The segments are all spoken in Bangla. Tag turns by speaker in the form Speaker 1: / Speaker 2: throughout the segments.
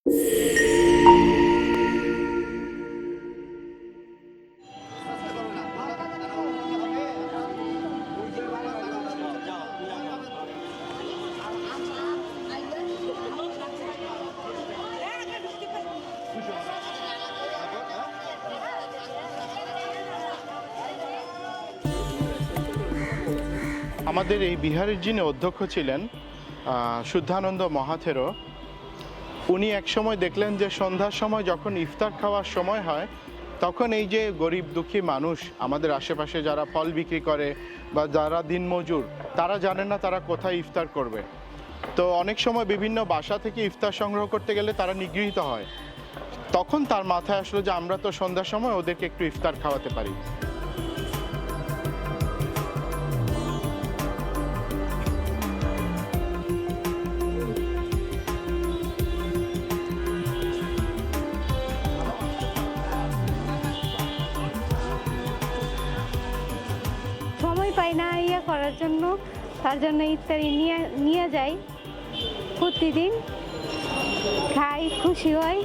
Speaker 1: আমাদের এই বিহারের যিনি অধ্যক্ষ ছিলেন শুদ্ধানন্দ মহাথেরো, উনি একসময় দেখলেন যে সন্ধ্যার সময় যখন ইফতার খাওয়ার সময় হয় তখন এই যে গরিব দুঃখী মানুষ আমাদের আশেপাশে যারা ফল বিক্রি করে বা যারা দিনমজুর, তারা জানে না তারা কোথায় ইফতার করবে। তো অনেক সময় বিভিন্ন বাসা থেকে ইফতার সংগ্রহ করতে গেলে তারা নিগৃহীত হয়। তখন তার মাথায় আসলো যে আমরা তো সন্ধ্যার সময় ওদেরকে একটু ইফতার খাওয়াতে পারি।
Speaker 2: সময় পাই না করার জন্য, তার জন্য ইফতারি নিয়ে যাই, প্রতিদিন খাই, খুশি হয়।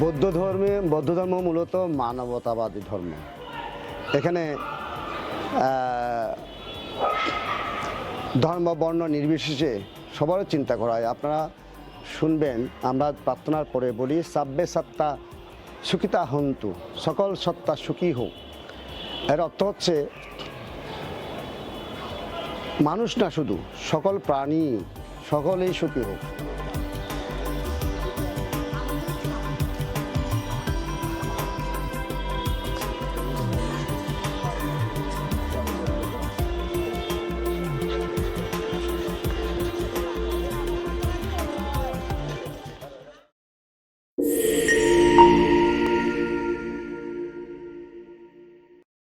Speaker 3: বৌদ্ধ ধর্ম মূলত মানবতাবাদী ধর্ম। এখানে ধর্ম বর্ণ নির্বিশেষে সবারও চিন্তা করা হয়। আপনারা শুনবেন, আমরা প্রার্থনার পরে বলি সাব্বে সত্তা সুখিতা হন্তু, সকল সত্তা সুখী হোক। এর অর্থ হচ্ছে মানুষ না শুধু, সকল প্রাণী সকলেই সুখী হোক।